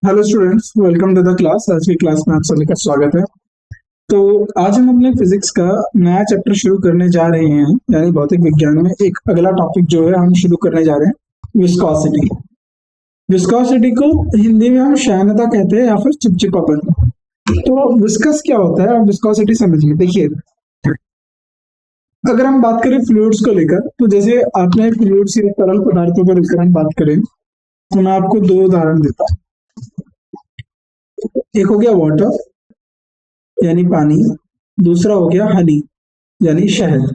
Hello students, welcome to the class. आज की class में आप सभी का स्वागत है। तो आज हम अपने फिजिक्स का नया चैप्टर शुरू करने जा रहे हैं, यानी भौतिक विज्ञान में एक अगला टॉपिक जो है हम शुरू करने जा रहे हैं, विस्कोसिटी। विस्कोसिटी को हिंदी में हम श्यानता कहते हैं या फिर चिपचिपापन। तो विस्कस क्या होता है, आप विस्कोसिटी समझिए। देखिए, अगर हम बात करें फ्लूइड्स को लेकर, तो जैसे आपने फ्लूइड्स या तरल पदार्थों को लेकर हम बात करें तो मैं आपको दो उदाहरण देता हूँ। एक हो गया वाटर यानी पानी, दूसरा हो गया हनी यानी शहद।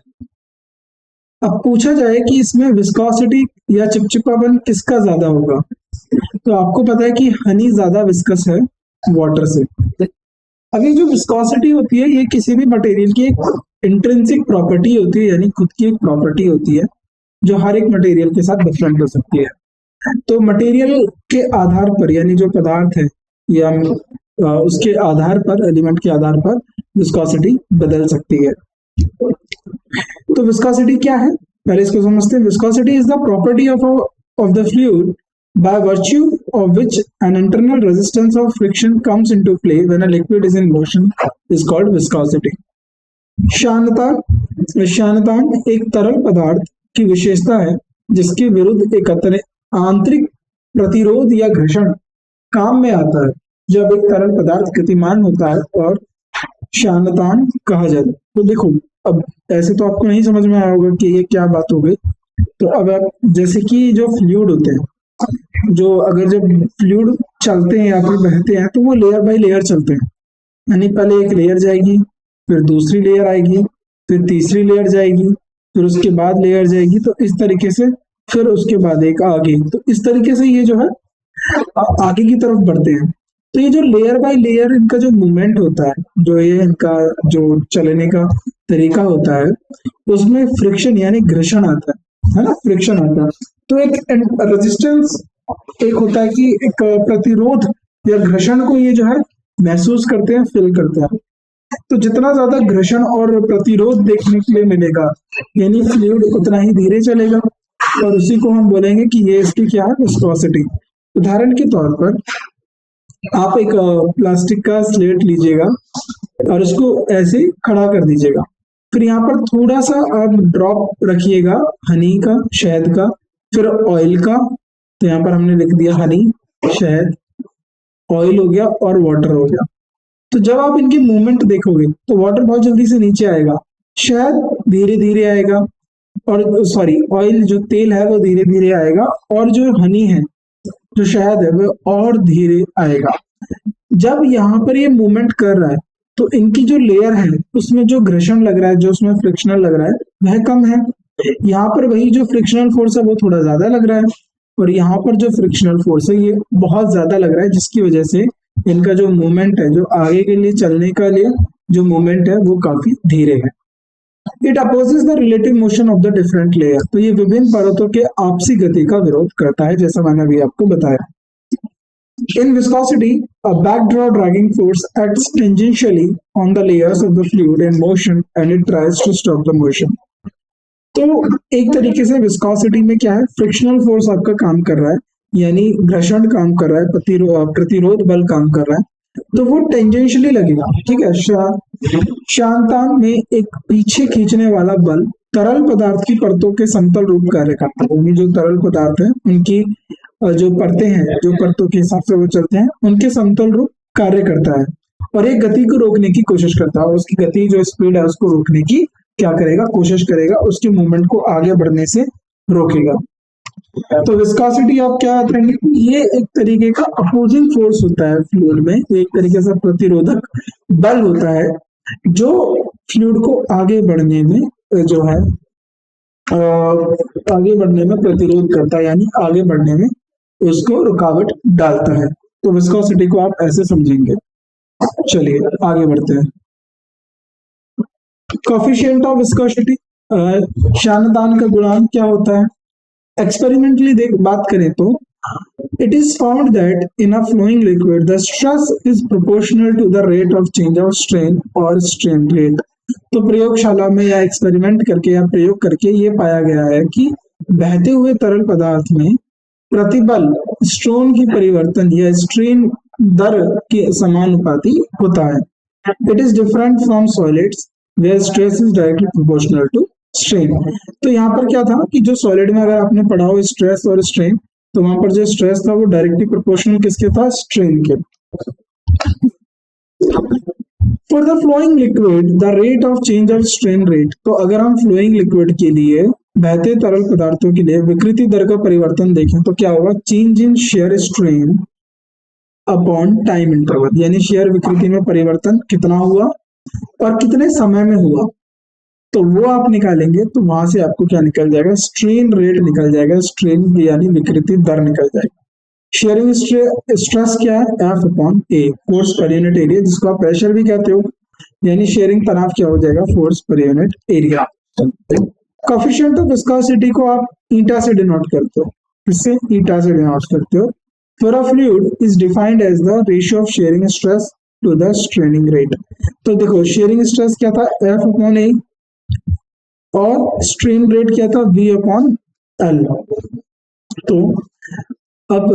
अब पूछा जाए कि इसमें विस्कोसिटी या चिपचिपापन किसका ज्यादा होगा, तो आपको पता है कि हनी ज्यादा विस्कस है वाटर से। अब ये जो विस्कोसिटी होती है, ये किसी भी मटेरियल की एक इंट्रिंसिक प्रॉपर्टी होती है, यानी खुद की एक प्रॉपर्टी होती है जो हर एक मटेरियल के साथ डिफरेंट हो सकती है। तो मटेरियल के आधार पर, यानी जो पदार्थ है या उसके आधार पर, एलिमेंट के आधार पर विस्कोसिटी बदल सकती है। तो विस्कोसिटी क्या है, पहले इसको समझते हैं। Viscosity is the property of the fluid by virtue of which an internal resistance of friction comes into play when a liquid is in motion is called viscosity. श्यानतान एक तरल पदार्थ की विशेषता है जिसके विरुद्ध एक आंतरिक प्रतिरोध या घर्षण काम में आता है जब एक तरल पदार्थ गतिमान होता है और श्यानतान कहा जाता है। तो देखो, अब ऐसे तो आपको नहीं समझ में आया होगा कि ये क्या बात हो गई। तो अब आप जैसे कि जो फ्लूइड होते हैं, जो अगर जब फ्लूइड चलते हैं या फिर बहते हैं तो वो लेयर बाय लेयर चलते हैं, यानी पहले एक लेयर जाएगी, फिर दूसरी लेयर आएगी, फिर तीसरी लेयर जाएगी, फिर उसके बाद लेयर जाएगी, तो इस तरीके से, फिर उसके बाद एक आगे। तो इस तरीके से ये जो है आगे की तरफ बढ़ते हैं। तो ये जो लेयर बाय लेयर इनका जो मूवमेंट होता है, जो ये इनका जो चलने का तरीका होता है, उसमें फ्रिक्शन यानी घर्षण आता है ना, फ्रिक्शन आता है। तो एक रेजिस्टेंस एक होता है कि एक प्रतिरोध या घर्षण को ये जो है महसूस करते हैं, फील करते हैं। तो जितना ज्यादा घर्षण और प्रतिरोध देखने के लिए मिलेगा, यानी फ्लूइड उतना ही धीरे चलेगा, और उसी को हम बोलेंगे कि ये इसकी क्या है, विस्कोसिटी। उदाहरण के तौर पर आप एक प्लास्टिक का स्लेट लीजिएगा और उसको ऐसे खड़ा कर दीजिएगा, फिर यहाँ पर थोड़ा सा आप ड्रॉप रखिएगा हनी का, शहद का, फिर ऑयल का। तो यहाँ पर हमने लिख दिया हनी, शहद, ऑयल हो गया और वाटर हो गया। तो जब आप इनकी मूवमेंट देखोगे तो वाटर बहुत जल्दी से नीचे आएगा, शहद धीरे धीरे आएगा, और सॉरी ऑयल जो तेल है वो धीरे धीरे आएगा, और जो हनी है, जो शहद है, वो और धीरे आएगा। जब यहाँ पर ये मूवमेंट कर रहा है तो इनकी जो लेयर है उसमें जो घर्षण लग रहा है, जो उसमें फ्रिक्शनल लग रहा है, वह कम है। यहाँ पर वही जो फ्रिक्शनल फोर्स है वो थोड़ा ज्यादा लग रहा है, और यहाँ पर जो फ्रिक्शनल फोर्स है ये बहुत ज्यादा लग रहा है, जिसकी वजह से इनका जो मूवमेंट है, जो आगे के लिए चलने का लिए जो मूवमेंट है, वो काफी धीरे है। It opposes the relative motion of the different layer. तो ये विभिन्न परतों के आपसी गति का विरोध करता है, जैसा मैंने अभी आपको बताया। In viscosity, a backdraw dragging force acts tangentially on the layers of the fluid in motion and it tries to stop the motion. तो एक तरीके से विस्कोसिटी में क्या है, फ्रिक्शनल फोर्स आपका काम कर रहा है, यानी घर्षण काम कर रहा है, प्रतिरोध बल काम कर रहा है, तो वो टेंजेंशियली लगेगा, ठीक है। श्यानतान में एक पीछे खींचने वाला बल तरल पदार्थ की परतों के समतल रूप कार्य करता है। जो तरल पदार्थ है उनकी जो परतें हैं, जो परतों के हिसाब से वो चलते हैं, उनके समतल रूप कार्य करता है, और एक गति को रोकने की कोशिश करता है, और उसकी गति जो स्पीड है उसको रोकने की क्या करेगा, कोशिश करेगा, उसके मूवमेंट को आगे बढ़ने से रोकेगा। तो विस्कोसिटी आप क्या करेंगे, ये एक तरीके का अपोजिंग फोर्स होता है फ्लूइड में, एक तरीके से प्रतिरोधक बल होता है जो फ्लूइड को आगे बढ़ने में जो है आगे बढ़ने में प्रतिरोध करता है, यानी आगे बढ़ने में उसको रुकावट डालता है। तो विस्कोसिटी को आप ऐसे समझेंगे। चलिए आगे बढ़ते हैं। कोएफिशिएंट ऑफ विस्कोसिटी, श्यानतान का गुणांक क्या होता है। एक्सपेरिमेंटली बात करें तो it is found that in a flowing liquid the stress is proportional to the rate of change of strain और स्ट्रेन रेट। तो प्रयोगशाला में या एक्सपेरिमेंट करके या प्रयोग करके ये पाया गया है कि बहते हुए तरल पदार्थ में प्रतिबल स्ट्रेन की परिवर्तन या स्ट्रेन दर के समानुपाती होता है। It is different from solids where stress is directly proportional to strain. तो यहाँ पर क्या था कि जो सॉलिड में अगर आपने पढ़ा हो स्ट्रेस और स्ट्रेन, तो वहां पर जो स्ट्रेस था वो डायरेक्टली प्रोपोर्शनल किसके था, स्ट्रेन के। For the flowing liquid the rate of change of strain rate, तो अगर हम फ्लोइंग लिक्विड के लिए, बहते तरल पदार्थों के लिए विकृति दर का परिवर्तन देखें तो क्या होगा, change in shear strain upon time interval, यानी शेयर विकृति में परिवर्तन कितना हुआ और कितने समय में हुआ, तो वो आप निकालेंगे तो वहां से आपको क्या निकल जाएगा, स्ट्रेन रेट निकल जाएगा, स्ट्रेन यानी विकृति दर निकल जाएगी। शेयरिंग स्ट्रेस क्या है, एफ अपॉन ए, फोर्स पर यूनिट एरिया, जिसको आप प्रेशर भी कहते हो, यानी शेयरिंग तनाव क्या हो जाएगा, force per unit area. Coefficient of viscosity को आप ईटा से डिनोट करते हो, इससे ईटा से डिनोट करते हो। For a fluid is defined as the ratio of shearing stress to the straining rate। तो देखो शेयरिंग स्ट्रेस क्या था, F अपॉन ए, और स्ट्रेन रेट क्या था, V अपॉन एल। तो अब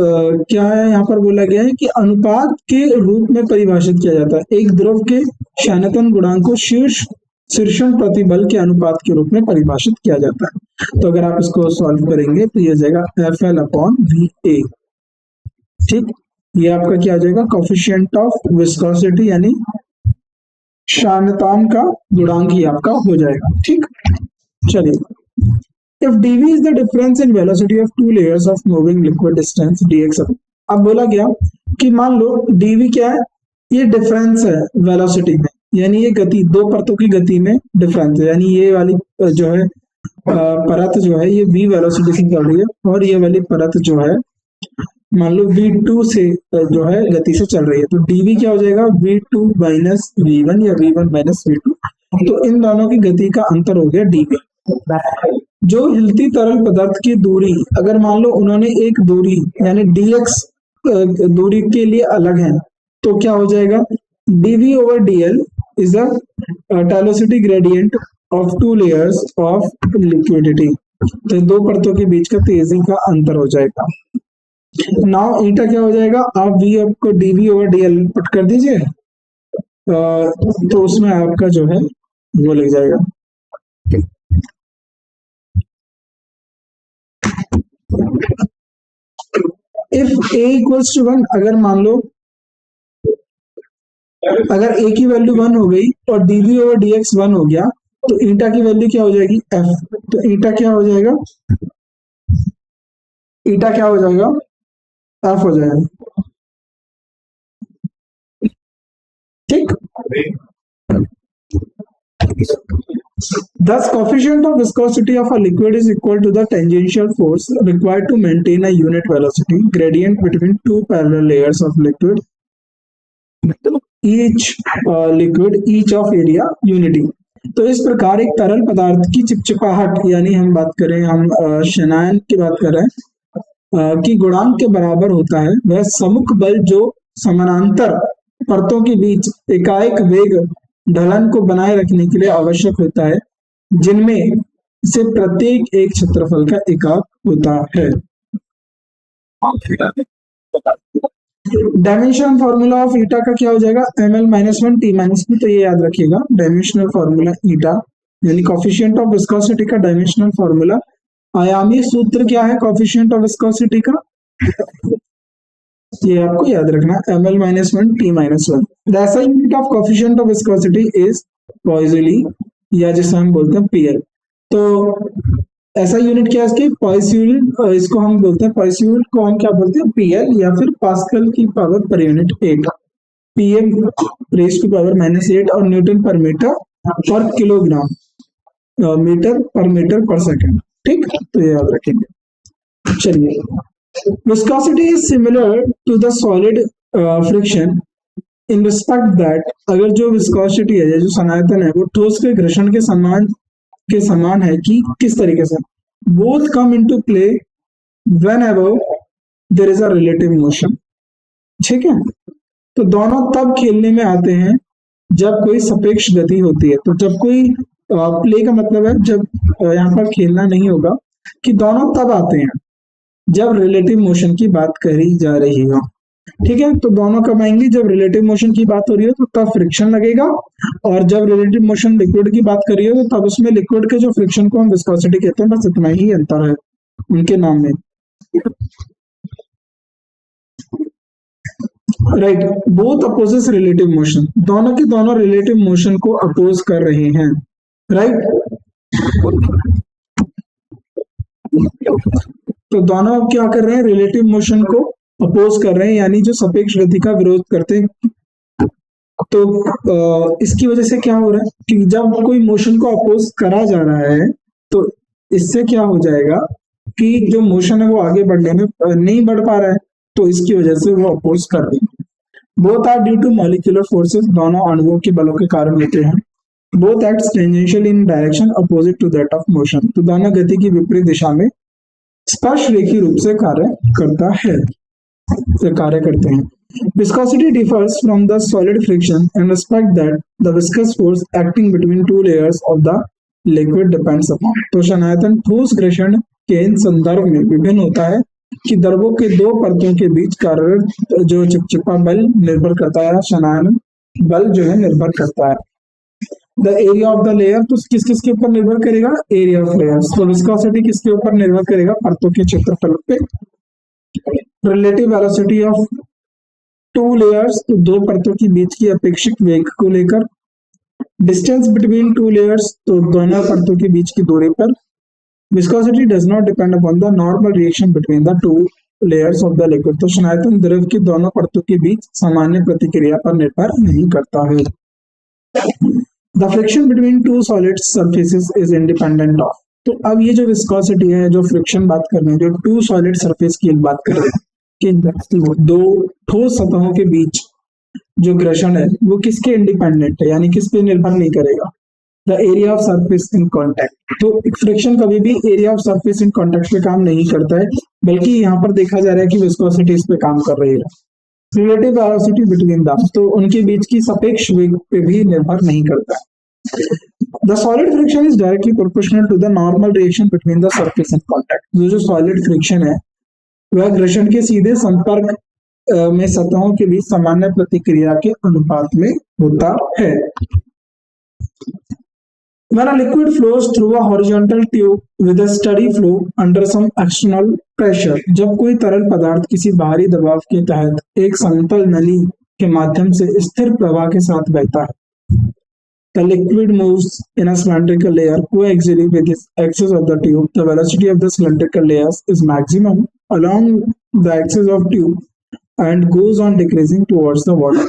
क्या है यहाँ पर बोला गया है कि अनुपात के रूप में परिभाषित किया जाता है, एक द्रव के शानतन गुणांक को शीर्षण प्रतिबल के अनुपात के रूप में परिभाषित किया जाता है। तो अगर आप इसको सॉल्व करेंगे तो ये हो जाएगा F L upon V A. ठीक, ये आपका क्या आ जाएगा, कोएफिशिएंट ऑफ विस्कोसिटी यानी शानतान का गुणांक ही आपका हो जाएगा। ठीक, चलिए, if dv is the difference in velocity of two layers of moving liquid distance dx। अब बोला गया कि मान लो dv क्या है, ये डिफरेंस है वेलोसिटी में, यानी ये गति, दो परतों की गति में डिफरेंस है, यानी ये वाली जो है परत जो है ये v वेलोसिटी से चल रही है और ये वाली परत जो है मान लो v2 से जो है गति से चल रही है, तो dv क्या हो जाएगा, v2 माइनस v1 या v1 माइनस v2। तो इन दोनों की गति का अंतर हो गया dv। जो हिलती तरल पदार्थ की दूरी, अगर मान लो उन्होंने एक दूरी यानी dx दूरी के लिए अलग है, तो क्या हो जाएगा, dv over dl is a velocity gradient of two layers of liquidity। तो दो परतों के बीच का तेजी का अंतर हो जाएगा। नाउ ईटा क्या हो जाएगा, आप v को dv over dl पुट कर दीजिए, तो उसमें आपका जो है वो लग जाएगा। इफ a इक्वल्स टू 1, अगर मान लो अगर a की वैल्यू 1 हो गई और dv over dx 1 हो गया, तो ईटा की वैल्यू क्या हो जाएगी, f। तो ईटा क्या हो जाएगा, ईटा क्या हो जाएगा, f हो जाएगा। ठीक, thus coefficient of viscosity of a liquid is equal to the tangential force required to maintain a unit velocity gradient between two parallel layers of liquid, each of area unity। तो इस प्रकार एक तरल पदार्थ की चिपचिपाहट, यानी हम बात करें, हम शनायन की बात कर रहे हैं, कि गुणांक के बराबर होता है वह सम्मुख बल जो समानांतर परतों के बीच एकाएक वेग ढलन को बनाए रखने के लिए आवश्यक होता है, जिनमें से प्रत्येक एक क्षेत्रफल का एकाक होता है। डायमेंशनल फॉर्मूला ऑफ ईटा का क्या हो जाएगा, ml minus 1 t minus b. तो ये याद रखिएगा, डायमेंशनल फॉर्मूला ईटा यानी कोएफिशिएंट ऑफ विस्कोसिटी का डायमेंशनल फॉर्मूला। आयामी सूत्र क्या है कोएफिशिएंट ऑफ विस्कोसिटी का, ये आपको याद रखना, ml minus 1 t minus 1। The SI unit of coefficient of viscosity is Poiseuille, या जिसे हम बोलते हैं PL। तो ऐसा यूनिट क्या है इसकी, पॉइस्यूल, इसको हम बोलते हैं, पॉइस्यूल को हम क्या बोलते हैं, PL, या फिर पास्कल की पावर पर unit 8, PM raise to power minus 8, और न्यूटन पर मीटर पर किलोग्राम मीटर पर सेकंड। ठीक, तो ये याद रखेंगे। चलिए, viscosity is similar to the solid friction in respect that, अगर जो विस्कोसिटी है, जो सनातन है, वो ठोस के घर्षण के समान है कि किस तरीके से, both come into play whenever there is a relative motion. ठीक है, तो दोनों तब खेलने में आते हैं जब कोई सापेक्ष गति होती है। तो जब कोई प्ले का मतलब है जब यहाँ पर खेलना नहीं होगा, कि दोनों तब आते हैं जब रिलेटिव मोशन की बात करी जा रही हो। ठीक है, तो दोनों कब आएंगी? जब रिलेटिव मोशन की बात हो रही हो तो तब फ्रिक्शन लगेगा, और जब रिलेटिव मोशन लिक्विड की बात कर रही हो तो तब उसमें लिक्विड के जो फ्रिक्शन को हम विस्कोसिटी कहते हैं। बस इतना ही अंतर है उनके नाम में। Right, both opposes relative motion, दोनों के दोनों रिलेटिव मोशन को अपोज कर रहे हैं। राइट, तो दोनों क्या कर रहे हैं? रिलेटिव मोशन को अपोज कर रहे हैं, यानी जो सापेक्ष गति का विरोध करते हैं। तो इसकी वजह से क्या हो रहा है कि जब कोई मोशन को अपोज करा जा रहा है तो इससे क्या हो जाएगा कि जो मोशन है वो आगे बढ़ने में नहीं बढ़ पा रहा है, तो इसकी वजह से वो अपोज कर रही है। Both are due to molecular forces, दोनों अणुओं के बलों के कारण होते हैं। Both acts tangential in direction opposite to that of motion, तो दोनों गति की विपरीत दिशा में स्पर्श रेखी रूप से कार्य करते हैं। Viscosity differs from the solid friction in respect that the viscous force acting between two layers of the liquid depends upon। तो शनायतन ठोस घर्षण के इन संदर्भ में विभिन्न होता है कि द्रवों के दो परतों के बीच कार्यरत जो चिपचिपा बल निर्भर करता है, शनायन बल जो है निर्भर करता है। The area of the layer, तो किस किस के ऊपर निर्भर करेगा? Area of layers. तो विस्कोसिटी किसके ऊपर निर्भर करेगा? परतों के क्षेत्रफल पे। Relative velocity of two layers, तो दो परतों के बीच की अपेक्षित वेग को लेकर। डिस्टेंस बिटवीन टू लेयर्स, तो दोनों परतों के बीच की दूरी पर। Viscosity does not depend upon the normal reaction between the two layers of the liquid, तो शनायतन द्रव की दोनों परतों के बीच सामान्य प्रतिक्रिया पर निर्भर नहीं करता है। The friction between two solid surfaces is independent of, तो अब ये जो विस्कोसिटी है, जो फ्रिक्शन बात कर रहे हैं, जो टू सॉलिड सरफेस की बात कर रहे हैं कि दो ठोस सतहों के बीच जो घर्षण है वो किसके इंडिपेंडेंट है, यानी किस पे निर्भर नहीं करेगा? The area of surface in contact, तो फ्रिक्शन कभी भी area of surface in contact पे काम नहीं करता है, बल्कि यहाँ पर देखा जा रहा है कि विस्कोसिटी इस पे काम कर रही है। रिलेटिव वेलोसिटी बिटवीन द, तो उनके बीच की सापेक्ष वेग पे भी निर्भर नहीं करता है। The solid friction is directly proportional to the normal reaction between the surface and contact, जो सॉलिड फ्रिक्शन है वह घर्षण के सीधे संपर्क में सतहों के बीच सामान्य प्रतिक्रिया के अनुपात में होता है। When a liquid flows through a horizontal tube with a steady flow under some external pressure, जब कोई तरल पदार्थ किसी बाहरी दबाव के तहत एक समतल नली के माध्यम से स्थिर प्रवाह के साथ बहता है, the liquid moves in a cylindrical layer coaxially with the axis of the tube. The velocity of the cylindrical layers is maximum along the axis of tube and goes on decreasing towards the water.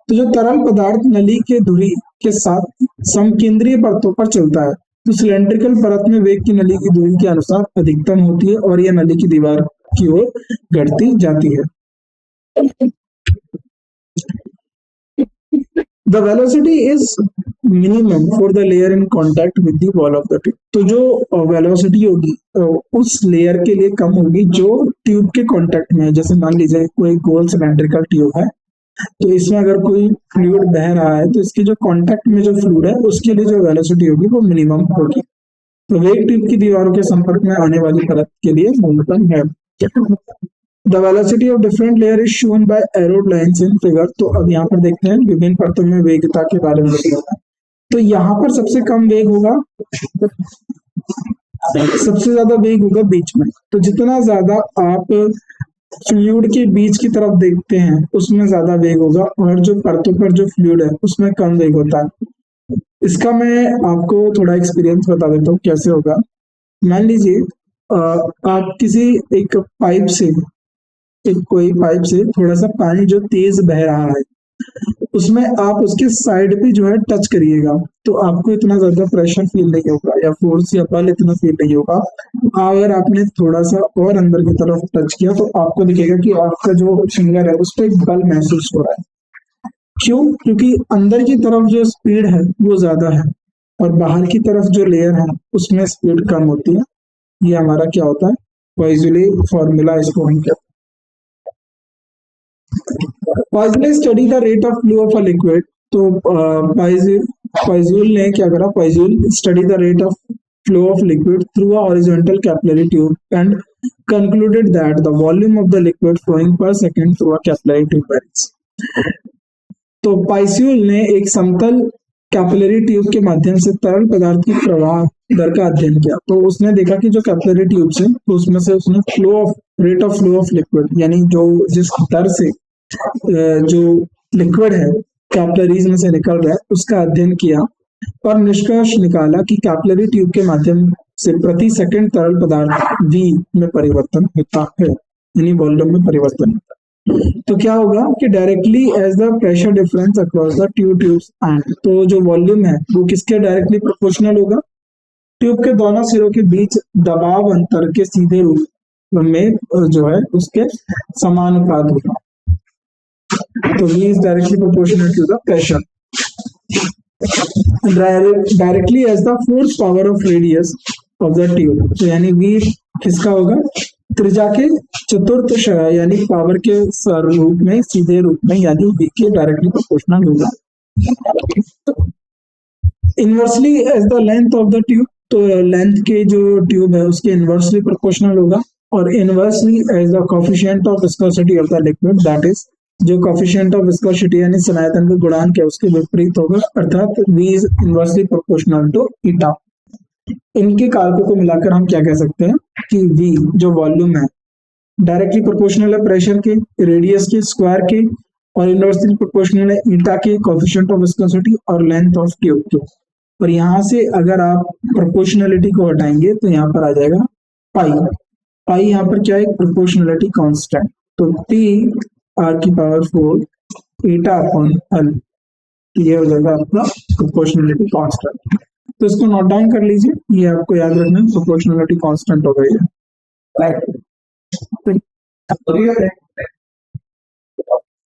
तो जो तरल पदार्थ नली के धुरी के साथ समकेंद्रीय परतों पर चलता है, तो सिलेंड्रिकल परत में वेग की नली की दूरी के अनुसार अधिकतम होती है और यह नली की दीवार की ओर घटती जाती है। The velocity is minimum for the layer in contact with the wall of the tube. तो जो वेलोसिटी होगी उस लेयर के लिए कम होगी जो ट्यूब के कांटेक्ट में है। जैसे मान लीजिए कोई गोल सिलेंड्रिकल ट्यूब है, तो इसमें अगर कोई फ्लूइड बह रहा है तो इसके जो कांटेक्ट में जो फ्लूइड है उसके लिए जो वेलोसिटी होगी वो मिनिमम होगी। तो वेग ट्यूब की दीवारों के संपर्क में आने वाली परत के लिए न्यूनतम है। The velocity of different layer is shown by arrowed lines in figure। तो अब यहाँ पर देखते हैं विभिन्न परतों में वेगता के बारे में बताया। तो यहाँ पर सबसे कम वेग होगा, सबसे ज्यादा वेग होगा बीच में। तो जितना ज्यादा आप फ्लूइड के बीच की तरफ देखते हैं उसमें ज्यादा वेग होगा, और जो परतों पर जो फ्लूइड है उसमें कम वेग होता है। इसका मैं आपको थोड़ा एक्सपीरियंस बता देता हूँ कैसे होगा। मान लीजिए आप किसी एक कोई पाइप से थोड़ा सा पानी जो तेज बह रहा है उसमें आप उसके साइड पे जो है टच करिएगा तो आपको इतना ज्यादा प्रेशर फील नहीं होगा या फोर्स या बल इतना फील नहीं होगा। अगर आपने थोड़ा सा और अंदर की तरफ टच किया तो आपको दिखेगा कि आपका जो फिंगर है उस पर बल महसूस हो रहा है। क्यों? क्योंकि अंदर की तरफ जो स्पीड है वो ज्यादा है और बाहर की तरफ जो लेयर है उसमें स्पीड कम होती है। ये हमारा क्या होता है? पॉइज़ले फॉर्मूला इसको हम कहते हैं। Poiseuille study the rate of flow of a liquid. तो पॉइज़ले ने क्या करा? Poiseuille study the rate of flow of liquid through a horizontal capillary tube and concluded that the volume of the liquid flowing per second through a capillary tube varies. तो पाइस्यूल ने एक समतल capillary tube के माध्यम से तरल पदार्थ की प्रवाह दर का अध्ययन किया। तो उसने देखा कि जो कैपिलरी ट्यूब है तो उसमें से उसने rate of flow of liquid यानी जो जिस दर से जो लिक्विड है कैपिलरीज में से निकल रहा है उसका अध्ययन किया और निष्कर्ष निकाला कि कैपिलरी ट्यूब के माध्यम से प्रति सेकंड तरल पदार्थ V में परिवर्तन होता है, यानी वॉल्यूम में परिवर्तन होता है। तो क्या होगा कि directly as the pressure difference across the tubes end, तो जो वॉल्यूम है वो किसके डायरेक्टली प्रोपोर्शनल होगा, ट्यूब के दोनों सिरों के बीच दबाव अंतर के सीधे रूप में जो है उसके समानुपात होगा। तो V is directly proportional to the pressure directly as the force power of radius of the tube। तो यानी V किसका होगा, त्रिज्या के चतुर्थ यानी पावर के रूप में सीधे रूप में यानी V के डायरेक्टली प्रोपोर्शनल होगा। Inversely as the length of the tube, तो लेंथ के जो ट्यूब है उसके इनवर्सली प्रोपोर्शनल होगा और inversely as the coefficient of viscosity of the liquid, that is जो कोएफिशिएंट ऑफ विस्कोसिटी यानी सनातन का गुणांक है उसके विपरीत होगा, अर्थात V is inversely proportional to eta. इनके कारकों को मिलाकर हम क्या कह सकते हैं कि V जो वॉल्यूम है डायरेक्टली प्रोपोर्शनल है प्रेशर के, रेडियस के, स्क्वायर के और इनवर्सली प्रोपोर्शनल है ईटा के, कोएफिशिएंट ऑफ विस्कोसिटी और लेंथ ऑफ ट्यूब के। और यहाँ से अगर आप प्रोपोर्शनलिटी को हटाएंगे तो यहाँ पर आ जाएगा पाई यहाँ पर क्या है, प्रोपोर्शनलिटी कांस्टेंट। तो P R की पावर 4 ईटा अपॉन L, ये हो जाएगा आपका प्रोपोर्शनलिटी कांस्टेंट। तो इसको नोट डाउन कर लीजिए, ये आपको याद रखना है, प्रोपोर्शनलिटी कांस्टेंट हो गई है,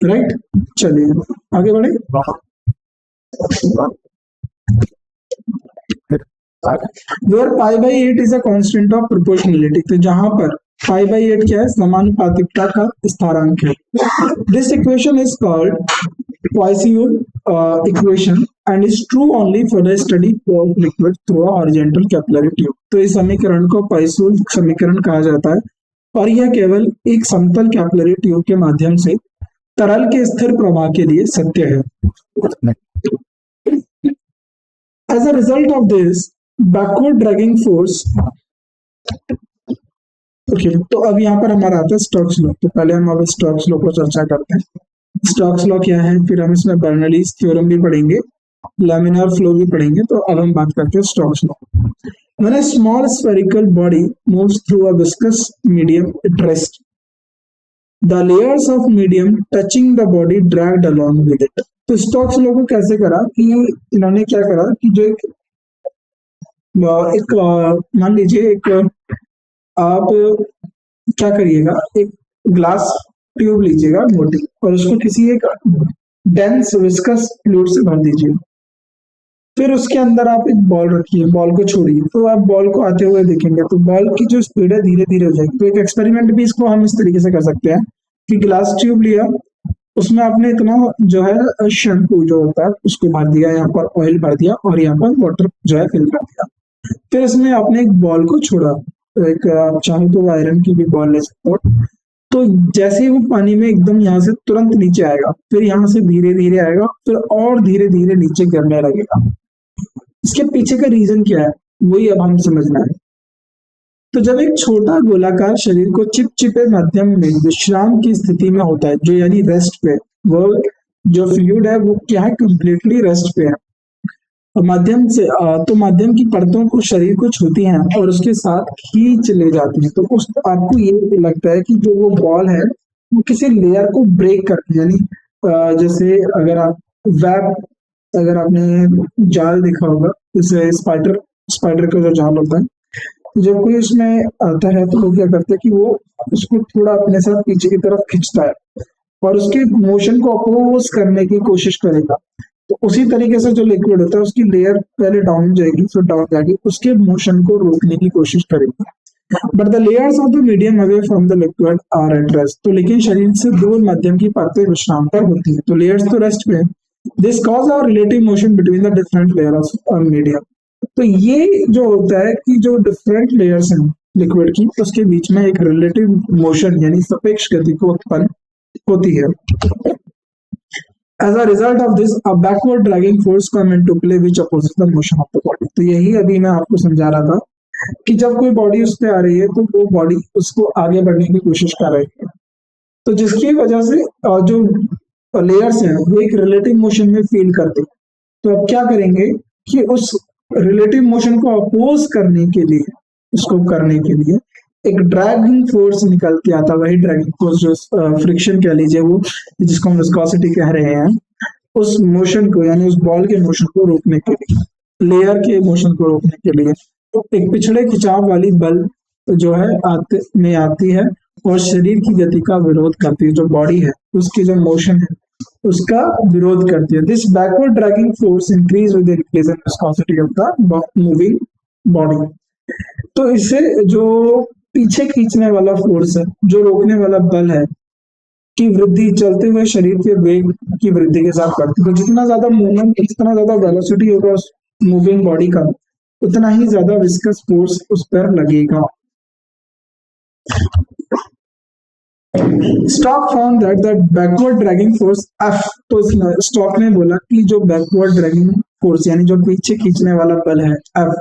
राइट। चलिए आगे बढ़े। Where pi by 8 is a constant of proportionality, तो जहां पर pi by 8 क्या है, समानुपातिकता का स्थिरांक है। This equation is called Poisson equation and is true only for the study of liquid through a horizontal capillary tube। तो इस समीकरण को पॉइसन समीकरण कहा जाता है और यह केवल एक समतल कैपिलरी ट्यूब के माध्यम से तरल के स्थिर प्रवाह के लिए सत्य है। As a result of this backward dragging force, okay, तो अब यहाँ पर हमारा आता है स्टोक्स लॉ। तो पहले हम अब स्टोक्स लॉ को चर्चा करते हैं। स्टोक्स लॉ क्या है, फिर हम इसमें बर्नौलीज थ्योरम भी पढ़ेंगे, लैमिनार फ्लो भी पढ़ेंगे। तो अब हम बात करते हैं Stokes law. When a small spherical body moves through a viscous medium it rest, the layers of medium touching the body dragged along with it. तो स्टोक्स लॉ को कैसे करा कि इन्होंने क्या करा कि जो एक मान लीजिए एक आप क्या करिएगा, एक ग्लास ट्यूब लीजिएगा मोटी और उसको किसी एक डेंस विस्कस फ्लूइड से भर दीजिए। फिर उसके अंदर आप एक बॉल रखिए, बॉल को छोड़िए, तो आप बॉल को आते हुए देखेंगे तो बॉल की जो स्पीड है धीरे धीरे हो जाएगी। तो एक एक्सपेरिमेंट भी इसको हम इस तरीके से कर सकते हैं कि ग्लास ट्यूब लिया, उसमें आपने इतना जो है शैम्पू जो होता है उसको भर दिया, यहाँ पर ऑयल भर दिया और यहाँ पर वाटर जो है फिल कर दिया। फिर इसमें आपने एक बॉल को छोड़ा, एक चाहे तो आयरन की भी बॉल ले सकते हो। तो जैसे ही वो पानी में एकदम यहाँ से तुरंत नीचे आएगा, फिर यहाँ से धीरे धीरे आएगा, फिर और धीरे धीरे नीचे गिरने लगेगा। इसके पीछे का रीजन क्या है वही अब हम समझना है। तो जब एक छोटा गोलाकार शरीर को चिपचिपे माध्यम में विश्राम की स्थिति में होता है, जो यानी रेस्ट पे, वो जो फ्लूइड है वो क्या है, कंप्लीटली रेस्ट पे है, माध्यम से तो माध्यम की परतों को शरीर को छूती हैं और उसके साथ खींच ले जाती हैं। तो उस आपको ये लगता है कि जो वो बॉल है वो किसी लेयर को ब्रेक करती है, यानी जैसे अगर आप अगर आपने जाल देखा होगा, जैसे स्पाइडर का जो जाल होता है, जब कोई उसमें आता है तो वो क्या करता है कि वो उसको थोड़ा अपने साथ पीछे की तरफ खींचता है और उसके मोशन को अपोज करने की कोशिश करेगा। तो उसी तरीके से जो लिक्विड होता है उसकी लेयर पहले डाउन जाएगी, फिर डाउन जाएगी, उसके मोशन को रोकने की कोशिश करेगी। But the layers of the medium away from the liquid are at rest. तो लेकिन शरीर से दूर माध्यम की परतें विश्राम पर होती है, तो लेयर्स तो रेस्ट पे। This cause our relative motion between the different layer of medium. तो ये जो होता है कि जो डिफरेंट लेयर्स हैं लिक्विड की, उसके बीच में एक रिलेटिव मोशन यानी सापेक्ष गति को उत्पन्न होती है। As a result of this, a backward dragging force come into play which opposes the motion of the body। तो यही अभी मैं आपको समझा रहा था कि जब कोई बॉडी उस पे आ रही है तो वो बॉडी उसको आगे बढ़ने की कोशिश कर रही है, तो जिसकी वजह से जो लेयर्स हैं वो एक रिलेटिव मोशन में फील करते हैं। तो अब क्या करेंगे कि उस रिलेटिव मोशन को अपोज करने के लिए, उसको करने के लिए एक ड्रैगिंग फोर्स निकल के आता, वही ड्रैगिंग फोर्स जो फ्रिक्शन कह लीजिए, वो जिसको हम विस्कोसिटी कह रहे हैं, उस मोशन को यानी उस बॉल के मोशन को रोकने के लिए, लेयर के मोशन को रोकने के लिए तो एक पिछड़े खिंचाव वाली बल जो है आती है और शरीर की गति का विरोध करती है। जो बॉडी है उसकी जो मोशन है उसका विरोध करती है। This backward dragging force increase with increase in viscosity of the moving body. तो इससे जो पीछे खींचने वाला फोर्स है, जो रोकने वाला बल है, की वृद्धि चलते हुए शरीर के वेग की वृद्धि के साथ बढ़ती है। तो जितना ज्यादा मूवमेंट, जितना ज्यादा वेलोसिटी होगा उस मूविंग बॉडी का, उतना ही ज्यादा विस्कस फोर्स उस पर लगेगा। Stock found that the backward dragging force F, तो स्टॉक ने बोला कि जो बैकवर्ड ड्रैगिंग फोर्स यानी जो पीछे खींचने वाला बल है F,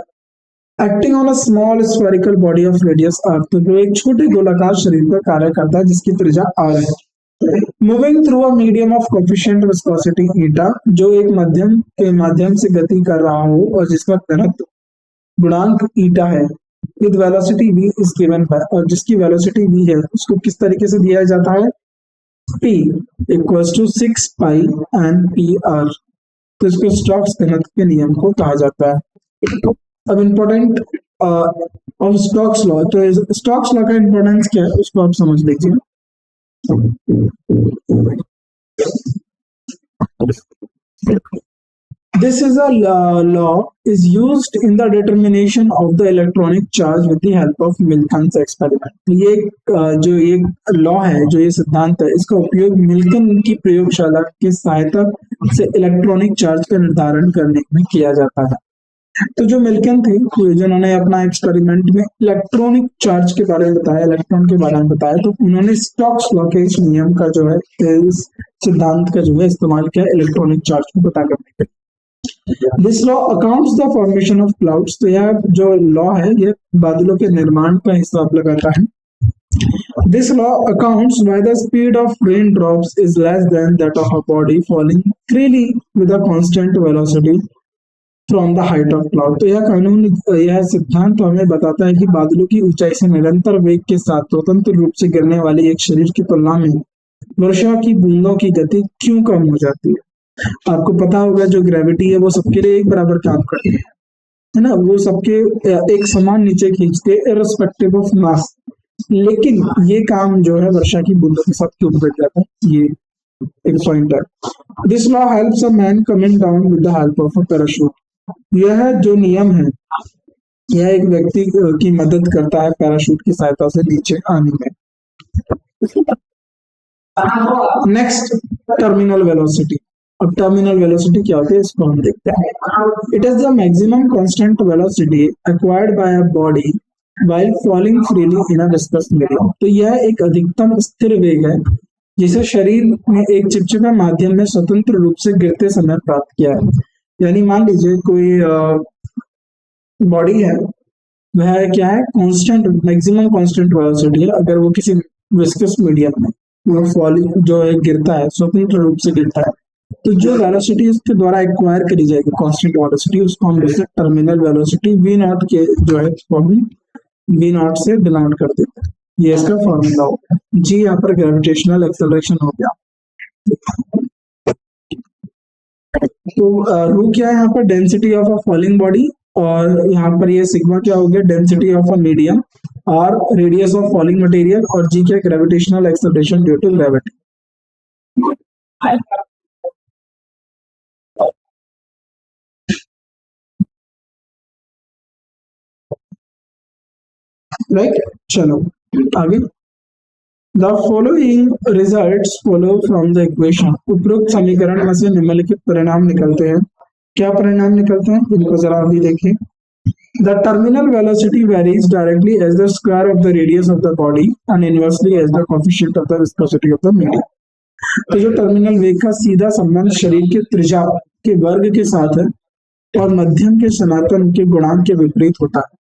acting on a small spherical body of radius r, तो जो एक छोटे गोलाकार शरीर पर कार्य करता है जिसकी त्रिज्या r है। Moving through a medium of coefficient viscosity ईटा, जो एक मध्यम के माध्यम से गति कर रहा हो और जिसका घनत्व गुणांक ईटा है, with velocity v is given by, और जिसकी वेलोसिटी v है उसको किस तरीके से दिया जाता है, p equals to 6 pi n p r. तो इसको स्टोक्स घनत्व के नियम को कहा जाता है। अब इम्पोर्टेंट ऑफ स्टोक्स लॉ, तो स्टोक्स लॉ का इम्पोर्टेंस क्या है उसको आप समझ लीजिए। This is a law is used in the determination of the electronic charge with the help of Milken's experiment। ये जो ये लॉ है, जो ये सिद्धांत है, इसका उपयोग मिल्कन की प्रयोगशाला की सहायता से इलेक्ट्रॉनिक चार्ज का निर्धारण करने में किया जाता है। तो जो मिल्कन थे, जिन्होंने अपना एक्सपेरिमेंट में इलेक्ट्रॉनिक चार्ज के बारे में बताया, इलेक्ट्रॉन के बारे में बताया, तो उन्होंने स्टोक्स लॉ के इस नियम का जो है, इस सिद्धांत का जो है इस्तेमाल किया इलेक्ट्रॉनिक चार्ज को पता करने के लिए। This law accounts the formation of clouds, तो यह जो लॉ है ये बादलों के निर्माण का हिसाब लगाता है। This law accounts why the speed of raindrops is less than that of a body falling freely with a constant velocity from the height of cloud। तो यह कानून, यह सिद्धांत हमें बताता है कि बादलों की ऊंचाई से निरंतर वेग के साथ स्वतंत्र रूप से गिरने वाली एक शरीर की तुलना में वर्षा की बूंदों की गति क्यों कम हो जाती है। आपको पता होगा जो ग्रेविटी है वो सबके लिए एक बराबर काम करती है ना, वो सबके एक समान नीचे खींचते हैं इररिस्पेक्टिव ऑफ मास, लेकिन ये काम जो है वर्षा की बूंदों के साथ क्यों बढ़ जाता है, ये एक पॉइंट है। This law helps a man coming down with the help of a parachute. यह जो नियम है यह एक व्यक्ति की मदद करता है पैराशूट की सहायता से नीचे आने में। Next, terminal velocity. अब टर्मिनल वेलोसिटी क्या होती है इसको हम देखते हैं। It is the maximum constant velocity acquired by a body while falling freely in a viscous medium. तो यह एक अधिकतम स्थिर वेग है जिसे शरीर ने एक चिपचिपे माध्यम में स्वतंत्र रूप से गिरते समय प्राप्त किया है। यानी मान लीजिए कोई बॉडी है, वह क्या है, कांस्टेंट मैक्सिमम कांस्टेंट वेलोसिटी है। अगर वो किसी विस्कस मीडियम में वो फॉलिंग जो है गिरता है, स्वतंत्र रूप से गिरता है, तो जो वेलोसिटी उसके द्वारा एक्वायर करी जाएगी कांस्टेंट वेलोसिटी, उसको हम जैसे टर्मिनल वेलोसिटी v नॉट के जो है v नॉट से डिनोट कर देते हैं। ये इसका फॉर्मूला हो गया। जी यहाँ पर ग्रेविटेशनल एक्सेलरेशन हो गया। तो रू क्या है यहाँ पर, density of a falling body, और यहाँ पर ये सिग्मा क्या हो गया, डेंसिटी ऑफ अ मीडियम, और रेडियस ऑफ फॉलिंग मटेरियल, और जी क्या, gravitational acceleration due to gravity. Right, चलो आगे। The following results follow from the equation। उपरोक्त समीकरण में से निम्नलिखित परिणाम निकलते हैं। क्या परिणाम निकलते हैं इनको जरा अभी देखिए। The terminal velocity varies directly as the square of the radius of the body and inversely as the coefficient of the viscosity of the medium. तो जो टर्मिनल वेग का सीधा संबंध शरीर के त्रिज्या के वर्ग के साथ है और मध्यम के सनातन के गुणांक के विपरीत होता है।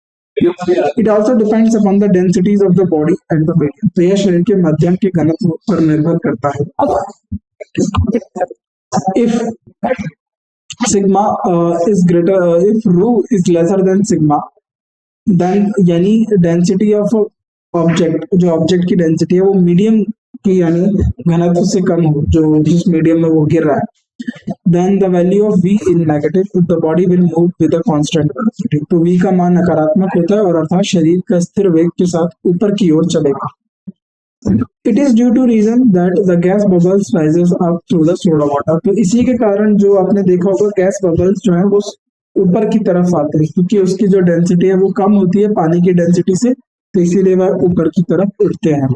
It also depends upon the densities of the body and the medium. तो यह शरीर के मध्यम के घनत्व पर निर्भर करता है। If sigma is greater, if rho is lesser than sigma, then यानी डेंसिटी ऑफ ऑब्जेक्ट, जो ऑब्जेक्ट की डेंसिटी है वो मीडियम की यानी घनत्व से कम हो, जो जिस मीडियम में वो गिर रहा है, then the value of v is negative, the body will move with a constant velocity. तो v का मान नकारात्मक होता है और अर्थात शरीर का स्थिर वेग के साथ ऊपर की ओर चलेगा। It is due to reason that the gas bubbles rises up through the soda water. तो इसी के कारण जो आपने देखा होगा गैस बबल्स जो है वो ऊपर की तरफ आते हैं, क्योंकि उसकी जो डेंसिटी है वो कम होती है पानी की डेंसिटी से, तो इसीलिए वह ऊपर की तरफ उठते हैं।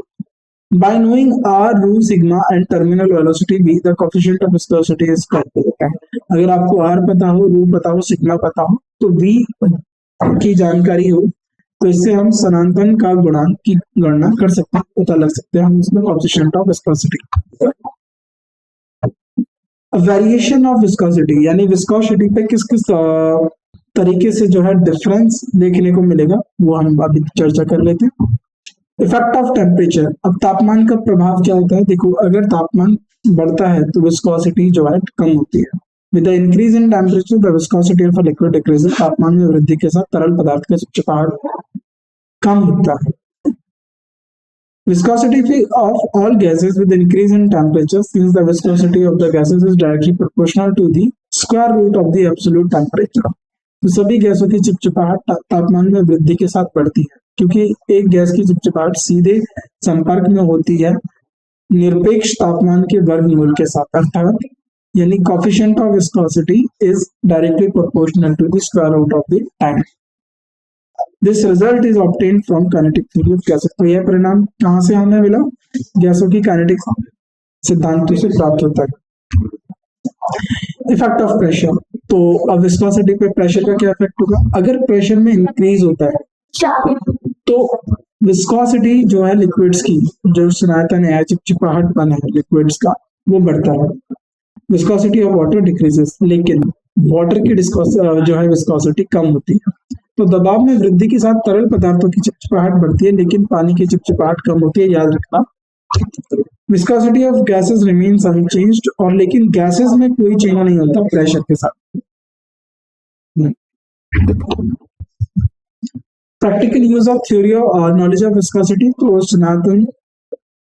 By knowing r, rho, sigma and terminal velocity v, the coefficient of viscosity is calculated. अगर आपको r पता हो, rho पता हो, sigma पता हो, तो v की जानकारी हो, तो इससे हम सनातन का गुणांक की गणना कर सकते हैं, पता लग सकते हैं हम इसमें coefficient of viscosity. Variation of viscosity यानी विस्कोसिटी पे किस किस तरीके से जो है डिफरेंस देखने को मिलेगा वो हम अभी चर्चा कर लेते हैं। इफेक्ट ऑफ टेम्परेचर, अब तापमान का प्रभाव क्या होता है। देखो अगर तापमान बढ़ता है तो विस्कोसिटी जो है कम होती है। With the increase in temperature the viscosity of a liquid decreases, तापमान में वृद्धि के साथ तरल पदार्थ का चिपचिपाहट कम होता है। Viscosity of all gases with increase in temperature, since the viscosity of the gases is directly proportional to the square root of the absolute temperature. तो सभी गैसों की चिपचिपाहट तापमान में वृद्धि के साथ बढ़ती है, क्योंकि एक गैस की चिपचिपाहट सीधे संपर्क में होती है निरपेक्ष तापमान के वर्गमूल के साथ, अर्थात यानी coefficient of viscosity is directly proportional to the square root of the time. This result is obtained from kinetic theory of gases. तो यह परिणाम कहां से हमें मिला, गैसों की काइनेटिक सिद्धांतों से प्राप्त होता है। इफेक्ट ऑफ प्रेशर, तो अब विस्कोसिटी पे प्रेशर का क्या इफेक्ट होगा। अगर प्रेशर में इंक्रीज होता है तो विस्कोसिटी जो है लिक्विड्स की, जो सनातन है चिपचिपाहट बना है लिक्विड्स का, वो बढ़ता है। विस्कोसिटी ऑफ वाटर डिक्रीजेस, लेकिन वाटर की जो है विस्कोसिटी कम होती है। तो दबाव में वृद्धि के साथ तरल पदार्थों की चिपचिपाहट बढ़ती है, लेकिन पानी की चिपचिपाहट कम होती है, याद रखना। Viscosity of gases remains unchanged, और लेकिन गैसेस में कोई चेंज नहीं होता प्रेशर के साथ। प्रैक्टिकल यूज ऑफ थ्योरी और नॉलेज ऑफ विस्कोसिटी, तो सनातन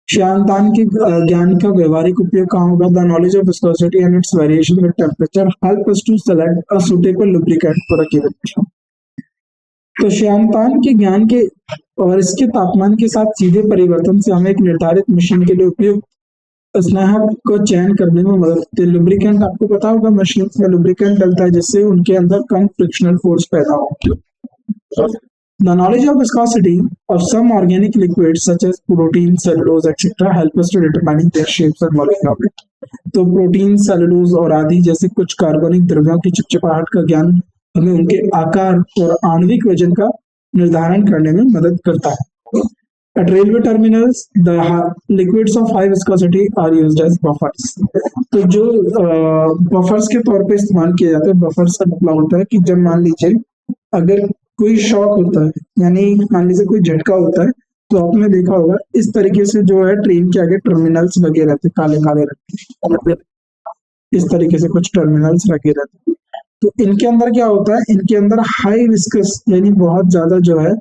श्यानतान के ज्ञान का व्यवहारिक उपयोग कहाँ होगा। The knowledge of viscosity and its variation with temperature help us to select a suitable lubricant for a given mission. तो श्यानतान के ज्ञान के और इसके तापमान के साथ सीधे परिवर्तन से हमें एक निर्धारित मिशन के लिए उपयुक्त स्नेह को चयन करने में मदद होती है। लुब्रिकेंट आपको पता होगा, मशीन में लुब्रिकेंट डलता है जिससे उनके अंदर कम फ्रिक्शनल फोर्स पैदा हो। The knowledge of viscosity of some organic liquids such as protein, cellulose, etc. help us to determining their shapes and molecular weight. तो प्रोटीन, सेलुलोज और आदि जैसे कुछ कार्बनिक द्रव्यों की चिपचिपाहट का ज्ञान हमें उनके आकार और आणविक वजन का निर्धारण करने में मदद करता है। At railway terminals, the liquids of high viscosity are used as buffers. तो जो बफर्स के तौर पे इस्तेमाल किए जाते हैं। बफर्स का मतलब होता है कि जब मान लीजिए अगर कोई शॉक होता है, यानी मान लीजिए कोई झटका होता है, तो आपने देखा होगा इस तरीके से जो है ट्रेन के आगे टर्मिनल्स लगे रहते, काले काले रहते, इस तरीके से कुछ टर्मिनल्स लगे रहते। तो इनके अंदर क्या होता है, इनके अंदर हाई विस्कस यानी बहुत ज्यादा जो है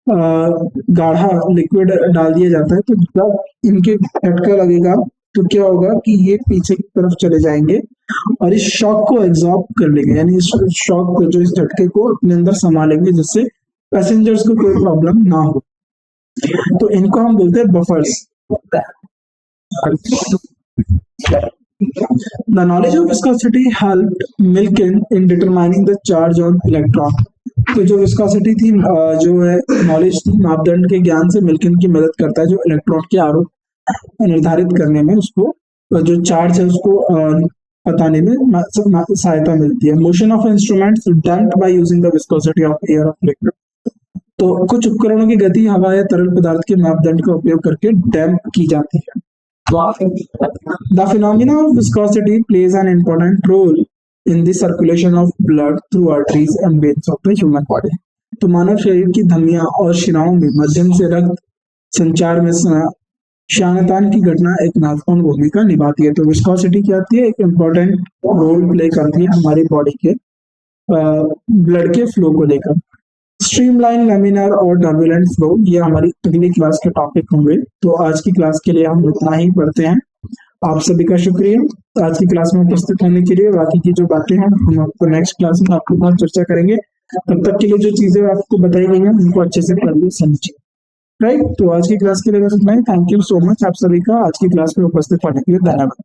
गाढ़ा लिक्विड डाल दिया जाता है। तो जब इनके झटका लगेगा तो क्या होगा कि ये पीछे की तरफ चले जाएंगे और इस शॉक को एब्जॉर्ब कर लेंगे, यानी इस शॉक को, जो इस झटके को अपने अंदर संभालेंगे, जिससे पैसेंजर्स को कोई प्रॉब्लम ना हो। तो इनको हम बोलते हैं buffers. The knowledge of viscosity helped Milken in determining the charge on electron. तो जो विस्कोसिटी थी, जो है नॉलेज थी, मापदंड के ज्ञान से मिल्किन की मदद करता है जो इलेक्ट्रॉन के आरोप निर्धारित करने में, उसको जो चार्ज है उसको बताने में सहायता मिलती है। Motion of instruments damped by using the viscosity of air of liquid. तो कुछ उपकरणों की गति हवा या तरल पदार्थ के मापदंड का उपयोग करके डैम्प की जाती है। The phenomena of viscosity plays an important role in the circulation of blood through arteries and veins of the human body. तो मानव शरीर की धमनियों और शिराओं में माध्यम से रक्त संचार में श्यानतान की घटना एक महत्वपूर्ण भूमिका निभाती है। तो विस्कोसिटी क्या होती है? एक इम्पोर्टेंट रोल प्ले करती है हमारी बॉडी के ब्लड के फ्लो को लेकर। स्ट्रीमलाइन, लैमिनार और टर्बुलेंट फ्लो ये हमारी अगली क्लास के टॉपिक होंगे। तो आज की क्लास के लिए हम इतना ही पढ़ते हैं। आप सभी का शुक्रिया आज की क्लास में उपस्थित होने के लिए। बाकी की जो बातें हैं हम आपको नेक्स्ट क्लास में आपके साथ चर्चा करेंगे। तब तक के लिए जो चीजें आपको बताई गई हैं उनको अच्छे से पढ़िए, समझिए। राइट, तो आज की क्लास के लिए बस इतना ही। थैंक यू सो मच आप सभी का आज की क्लास में उपस्थित होने के लिए। धन्यवाद।